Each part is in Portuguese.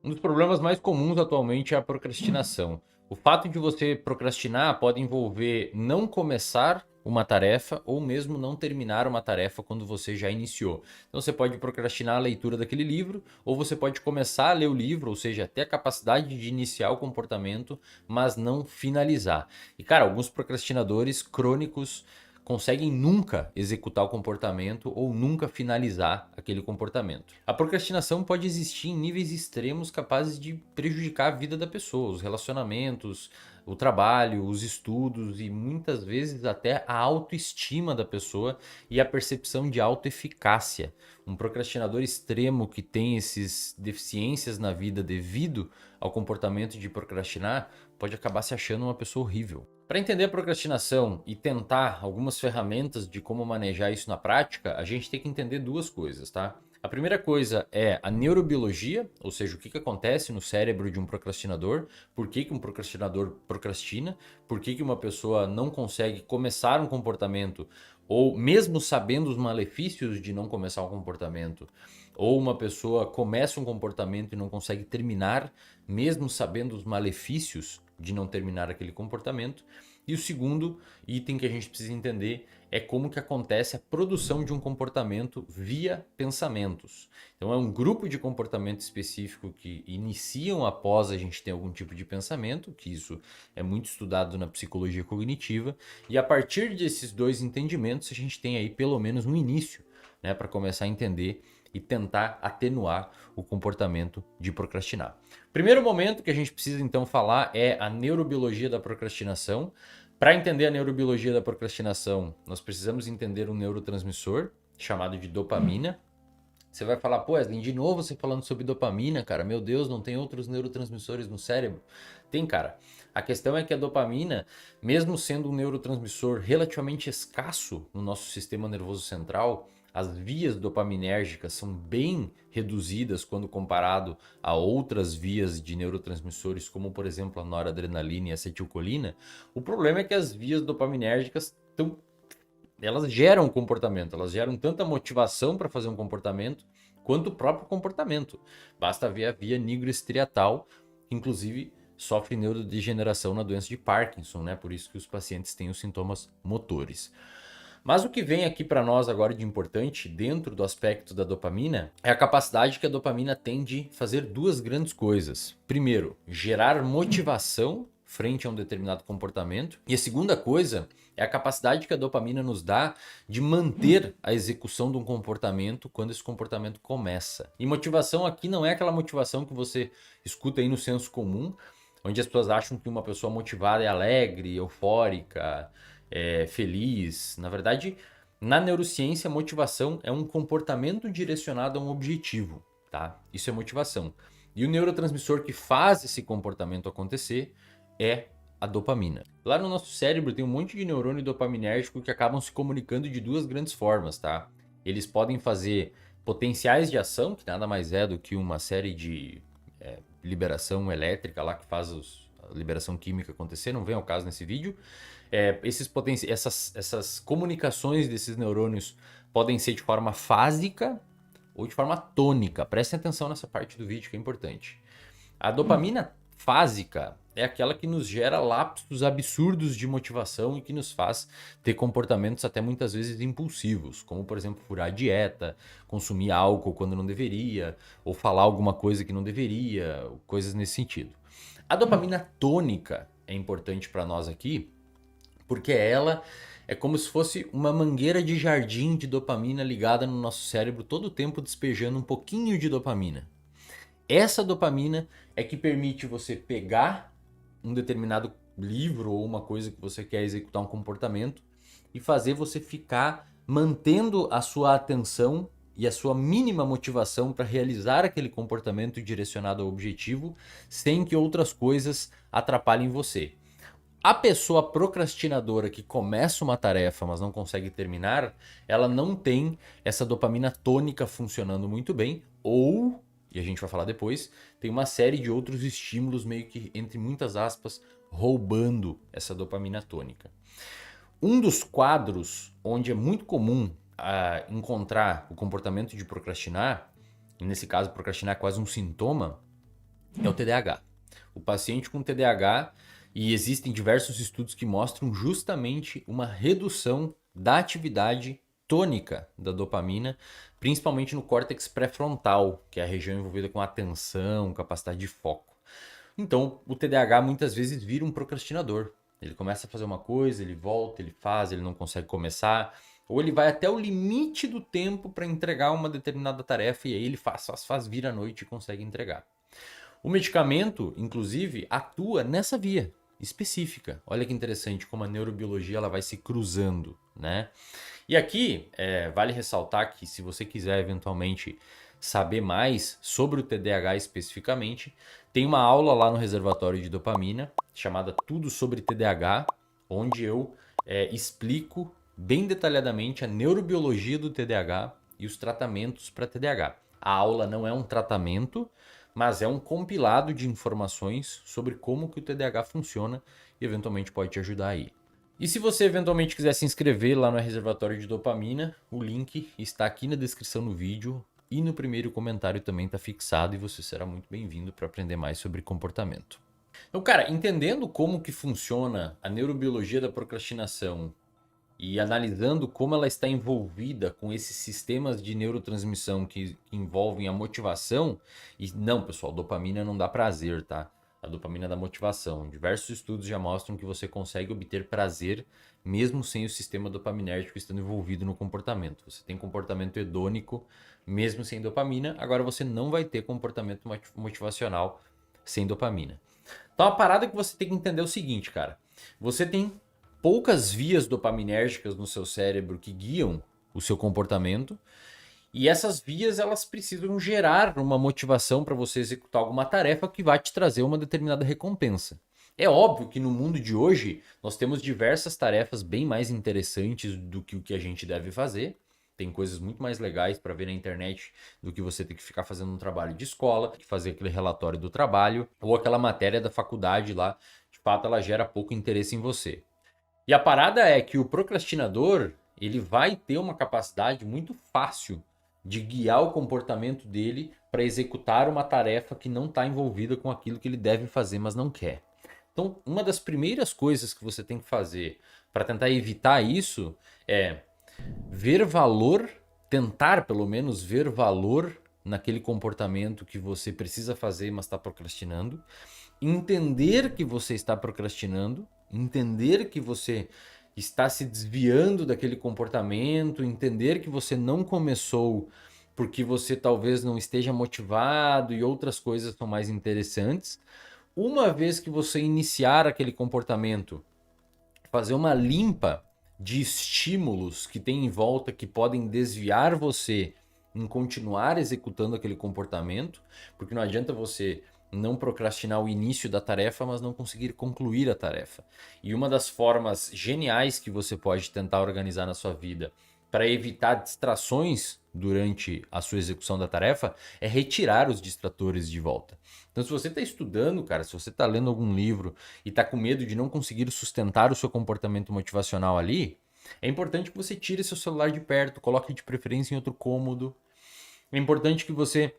Um dos problemas mais comuns atualmente é a procrastinação. O fato de você procrastinar pode envolver não começar uma tarefa ou mesmo não terminar uma tarefa quando você já iniciou. Então você pode procrastinar a leitura daquele livro, ou você pode começar a ler o livro, ou seja, ter a capacidade de iniciar o comportamento, mas não finalizar. E cara, alguns procrastinadores crônicos conseguem nunca executar o comportamento ou nunca finalizar aquele comportamento. A procrastinação pode existir em níveis extremos capazes de prejudicar a vida da pessoa, os relacionamentos, o trabalho, os estudos e muitas vezes até a autoestima da pessoa e a percepção de autoeficácia. Um procrastinador extremo que tem essas deficiências na vida devido ao comportamento de procrastinar pode acabar se achando uma pessoa horrível. Para entender a procrastinação e tentar algumas ferramentas de como manejar isso na prática, a gente tem que entender duas coisas, tá? A primeira coisa é a neurobiologia, ou seja, o que acontece no cérebro de um procrastinador, por que um procrastinador procrastina, por que uma pessoa não consegue começar um comportamento, ou mesmo sabendo os malefícios de não começar um comportamento, ou uma pessoa começa um comportamento e não consegue terminar, mesmo sabendo os malefícios de não terminar aquele comportamento. E o segundo item que a gente precisa entender é como que acontece a produção de um comportamento via pensamentos. Então é um grupo de comportamento específico que iniciam após a gente ter algum tipo de pensamento, que isso é muito estudado na psicologia cognitiva, e a partir desses dois entendimentos a gente tem aí pelo menos um início, né, para começar a entender e tentar atenuar o comportamento de procrastinar. Primeiro momento que a gente precisa então falar é a neurobiologia da procrastinação. Para entender a neurobiologia da procrastinação, nós precisamos entender um neurotransmissor chamado de dopamina. Você vai falar, pô, Wesley, de novo você falando sobre dopamina, cara. Meu Deus, não tem outros neurotransmissores no cérebro? Tem, cara. A questão é que a dopamina, mesmo sendo um neurotransmissor relativamente escasso no nosso sistema nervoso central, as vias dopaminérgicas são bem reduzidas quando comparado a outras vias de neurotransmissores, como por exemplo a noradrenalina e a acetilcolina. O problema é que as vias dopaminérgicas elas geram comportamento, elas geram tanta motivação para fazer um comportamento quanto o próprio comportamento. Basta ver a via nigroestriatal, que inclusive sofre neurodegeneração na doença de Parkinson, né? Por isso que os pacientes têm os sintomas motores. Mas o que vem aqui para nós agora de importante, dentro do aspecto da dopamina, é a capacidade que a dopamina tem de fazer duas grandes coisas. Primeiro, gerar motivação frente a um determinado comportamento. E a segunda coisa é a capacidade que a dopamina nos dá de manter a execução de um comportamento quando esse comportamento começa. E motivação aqui não é aquela motivação que você escuta aí no senso comum, onde as pessoas acham que uma pessoa motivada é alegre, eufórica, feliz. Na verdade, na neurociência, motivação é um comportamento direcionado a um objetivo, tá? Isso é motivação. E o neurotransmissor que faz esse comportamento acontecer é a dopamina. Lá no nosso cérebro tem um monte de neurônio dopaminérgico que acabam se comunicando de duas grandes formas, tá? Eles podem fazer potenciais de ação, que nada mais é do que uma série de liberação elétrica lá que faz a liberação química acontecer, não vem ao caso nesse vídeo. Essas comunicações desses neurônios podem ser de forma fásica ou de forma tônica. Prestem atenção nessa parte do vídeo que é importante. A dopamina fásica é aquela que nos gera lapsos absurdos de motivação e que nos faz ter comportamentos até muitas vezes impulsivos, como por exemplo furar a dieta, consumir álcool quando não deveria, ou falar alguma coisa que não deveria, coisas nesse sentido. A dopamina tônica é importante para nós aqui, porque ela é como se fosse uma mangueira de jardim de dopamina ligada no nosso cérebro todo o tempo despejando um pouquinho de dopamina. Essa dopamina é que permite você pegar um determinado livro ou uma coisa que você quer executar um comportamento e fazer você ficar mantendo a sua atenção e a sua mínima motivação para realizar aquele comportamento direcionado ao objetivo sem que outras coisas atrapalhem você. A pessoa procrastinadora que começa uma tarefa, mas não consegue terminar, ela não tem essa dopamina tônica funcionando muito bem, ou, e a gente vai falar depois, tem uma série de outros estímulos meio que, entre muitas aspas, roubando essa dopamina tônica. Um dos quadros onde é muito comum encontrar o comportamento de procrastinar, e nesse caso procrastinar é quase um sintoma, é o TDAH. O paciente com TDAH, e existem diversos estudos que mostram justamente uma redução da atividade tônica da dopamina, principalmente no córtex pré-frontal, que é a região envolvida com atenção, capacidade de foco. Então, o TDAH muitas vezes vira um procrastinador. Ele começa a fazer uma coisa, ele volta, ele faz, ele não consegue começar, ou ele vai até o limite do tempo para entregar uma determinada tarefa e aí ele faz, vira a noite e consegue entregar. O medicamento, inclusive, atua nessa via específica. Olha que interessante como a neurobiologia ela vai se cruzando, né? E aqui, vale ressaltar que se você quiser eventualmente saber mais sobre o TDAH especificamente, tem uma aula lá no reservatório de dopamina chamada Tudo sobre TDAH, onde eu explico bem detalhadamente a neurobiologia do TDAH e os tratamentos para TDAH. A aula não é um tratamento, mas é um compilado de informações sobre como que o TDAH funciona e eventualmente pode te ajudar aí. E se você eventualmente quiser se inscrever lá no reservatório de dopamina, o link está aqui na descrição do vídeo e no primeiro comentário também está fixado e você será muito bem-vindo para aprender mais sobre comportamento. Então, cara, entendendo como que funciona a neurobiologia da procrastinação e analisando como ela está envolvida com esses sistemas de neurotransmissão que envolvem a motivação, e não, pessoal, dopamina não dá prazer, tá? A dopamina dá motivação. Diversos estudos já mostram que você consegue obter prazer mesmo sem o sistema dopaminérgico estando envolvido no comportamento. Você tem comportamento hedônico mesmo sem dopamina, agora você não vai ter comportamento motivacional sem dopamina. Então a parada que você tem que entender é o seguinte, cara. Você tem poucas vias dopaminérgicas no seu cérebro que guiam o seu comportamento. E essas vias elas precisam gerar uma motivação para você executar alguma tarefa que vai te trazer uma determinada recompensa. É óbvio que no mundo de hoje nós temos diversas tarefas bem mais interessantes do que o que a gente deve fazer. Tem coisas muito mais legais para ver na internet do que você ter que ficar fazendo um trabalho de escola, fazer aquele relatório do trabalho ou aquela matéria da faculdade lá. De fato, ela gera pouco interesse em você. E a parada é que o procrastinador, ele vai ter uma capacidade muito fácil de guiar o comportamento dele para executar uma tarefa que não está envolvida com aquilo que ele deve fazer, mas não quer. Então, uma das primeiras coisas que você tem que fazer para tentar evitar isso é ver valor, tentar pelo menos ver valor naquele comportamento que você precisa fazer, mas está procrastinando, entender que você está procrastinando, entender que você está se desviando daquele comportamento, entender que você não começou porque você talvez não esteja motivado e outras coisas são mais interessantes. Uma vez que você iniciar aquele comportamento, fazer uma limpa de estímulos que tem em volta que podem desviar você em continuar executando aquele comportamento, porque não adianta você não procrastinar o início da tarefa, mas não conseguir concluir a tarefa. E uma das formas geniais que você pode tentar organizar na sua vida para evitar distrações durante a sua execução da tarefa é retirar os distratores de volta. Então, se você está estudando, cara, se você está lendo algum livro e está com medo de não conseguir sustentar o seu comportamento motivacional ali, é importante que você tire seu celular de perto, coloque de preferência em outro cômodo. É importante que você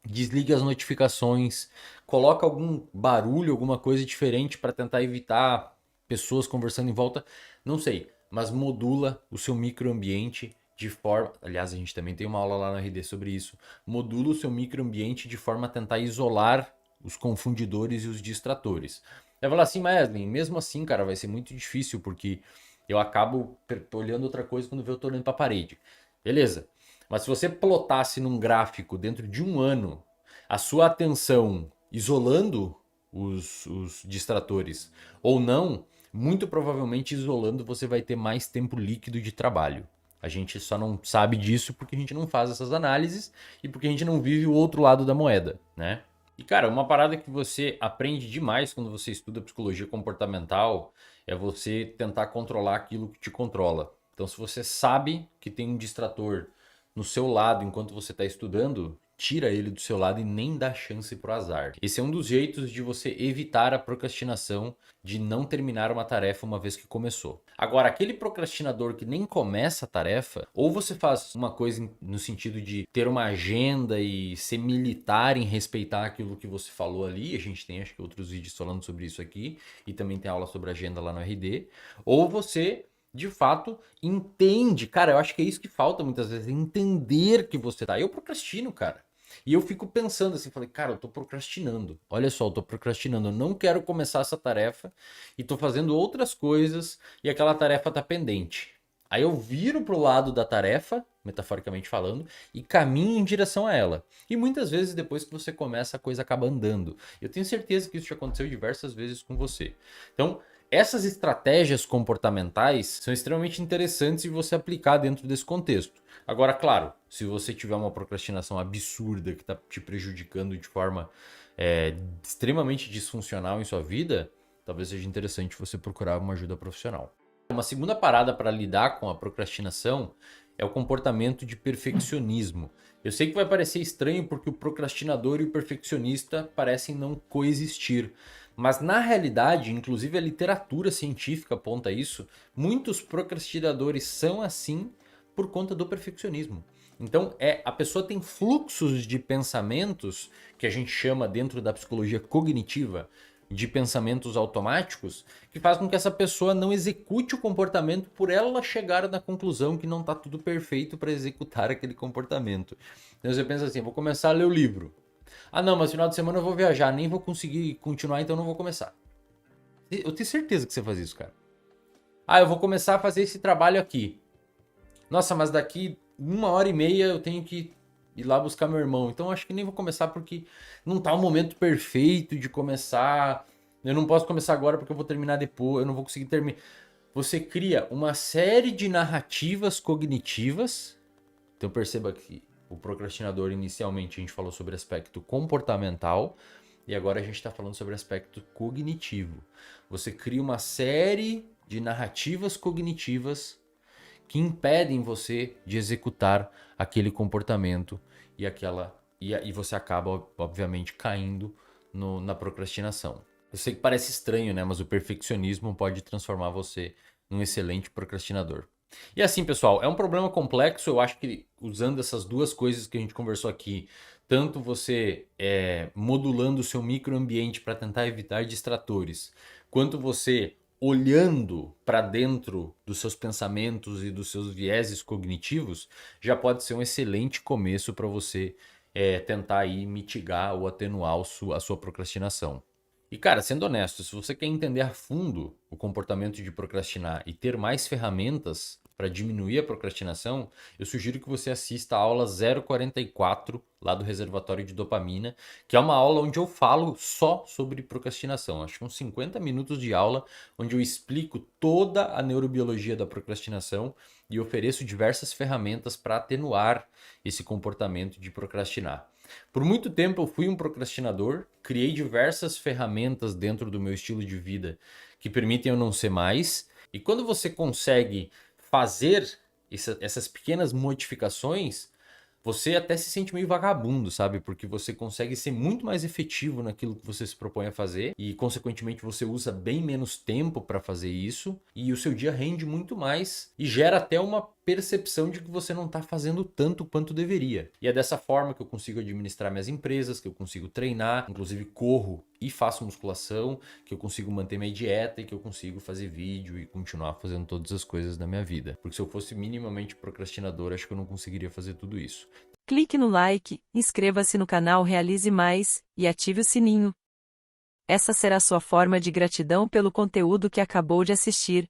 desligue as notificações, coloque algum barulho, alguma coisa diferente para tentar evitar pessoas conversando em volta. Não sei, mas modula o seu microambiente de forma... Aliás, a gente também tem uma aula lá no RD sobre isso. Modula o seu microambiente de forma a tentar isolar os confundidores e os distratores. Vai falar assim, mas mesmo assim, cara, vai ser muito difícil, porque eu acabo olhando outra coisa quando eu tô olhando para a parede. Beleza. Mas se você plotasse num gráfico dentro de um ano a sua atenção isolando os distratores ou não, muito provavelmente isolando você vai ter mais tempo líquido de trabalho. A gente só não sabe disso porque a gente não faz essas análises e porque a gente não vive o outro lado da moeda, né? E cara, uma parada que você aprende demais quando você estuda psicologia comportamental é você tentar controlar aquilo que te controla. Então, se você sabe que tem um distrator no seu lado enquanto você está estudando, tira ele do seu lado e nem dá chance pro azar. Esse é um dos jeitos de você evitar a procrastinação, de não terminar uma tarefa uma vez que começou. Agora, aquele procrastinador que nem começa a tarefa, ou você faz uma coisa no sentido de ter uma agenda e ser militar em respeitar aquilo que você falou ali, a gente tem acho que outros vídeos falando sobre isso aqui, e também tem aula sobre agenda lá no RD, ou você de fato entende, cara, eu acho que é isso que falta muitas vezes, entender que você tá. Eu procrastino, cara. E eu fico pensando assim, falei, cara, eu tô procrastinando. Olha só, eu tô procrastinando, eu não quero começar essa tarefa e tô fazendo outras coisas e aquela tarefa tá pendente. Aí eu viro pro lado da tarefa, metaforicamente falando, e caminho em direção a ela. E muitas vezes depois que você começa, a coisa acaba andando. Eu tenho certeza que isso já aconteceu diversas vezes com você. Então, essas estratégias comportamentais são extremamente interessantes de você aplicar dentro desse contexto. Agora, claro, se você tiver uma procrastinação absurda que está te prejudicando de forma extremamente disfuncional em sua vida, talvez seja interessante você procurar uma ajuda profissional. Uma segunda parada para lidar com a procrastinação é o comportamento de perfeccionismo. Eu sei que vai parecer estranho porque o procrastinador e o perfeccionista parecem não coexistir. Mas na realidade, inclusive a literatura científica aponta isso, muitos procrastinadores são assim por conta do perfeccionismo. Então, a pessoa tem fluxos de pensamentos que a gente chama dentro da psicologia cognitiva de pensamentos automáticos, que faz com que essa pessoa não execute o comportamento por ela chegar na conclusão que não está tudo perfeito para executar aquele comportamento. Então você pensa assim, vou começar a ler o livro. Ah não, mas no final de semana eu vou viajar, nem vou conseguir continuar, então não vou começar. Eu tenho certeza que você faz isso, cara. Ah, eu vou começar a fazer esse trabalho aqui. Nossa, mas daqui 1h30 eu tenho que ir lá buscar meu irmão. Então acho que nem vou começar porque não tá o momento perfeito de começar. Eu não posso começar agora porque eu vou terminar depois, eu não vou conseguir terminar. Você cria uma série de narrativas cognitivas. Então perceba que o procrastinador inicialmente a gente falou sobre aspecto comportamental e agora a gente está falando sobre aspecto cognitivo. Você cria uma série de narrativas cognitivas que impedem você de executar aquele comportamento e você acaba, obviamente, caindo na procrastinação. Eu sei que parece estranho, né? Mas o perfeccionismo pode transformar você num excelente procrastinador. E assim, pessoal, é um problema complexo. Eu acho que usando essas duas coisas que a gente conversou aqui, tanto você modulando o seu microambiente para tentar evitar distratores, quanto você olhando para dentro dos seus pensamentos e dos seus vieses cognitivos, já pode ser um excelente começo para você tentar aí mitigar ou atenuar a sua procrastinação. E cara, sendo honesto, se você quer entender a fundo o comportamento de procrastinar e ter mais ferramentas para diminuir a procrastinação, eu sugiro que você assista a aula 044 lá do reservatório de dopamina, que é uma aula onde eu falo só sobre procrastinação. Acho que uns 50 minutos de aula onde eu explico toda a neurobiologia da procrastinação e ofereço diversas ferramentas para atenuar esse comportamento de procrastinar. Por muito tempo eu fui um procrastinador, criei diversas ferramentas dentro do meu estilo de vida que permitem eu não ser mais. E quando você consegue fazer essas pequenas modificações, você até se sente meio vagabundo, sabe? Porque você consegue ser muito mais efetivo naquilo que você se propõe a fazer e, consequentemente, você usa bem menos tempo para fazer isso e o seu dia rende muito mais e gera até uma percepção de que você não está fazendo tanto quanto deveria. E é dessa forma que eu consigo administrar minhas empresas, que eu consigo treinar, inclusive corro e faço musculação, que eu consigo manter minha dieta e que eu consigo fazer vídeo e continuar fazendo todas as coisas da minha vida. Porque se eu fosse minimamente procrastinador, acho que eu não conseguiria fazer tudo isso. Clique no like, inscreva-se no canal Realize Mais e ative o sininho. Essa será sua forma de gratidão pelo conteúdo que acabou de assistir.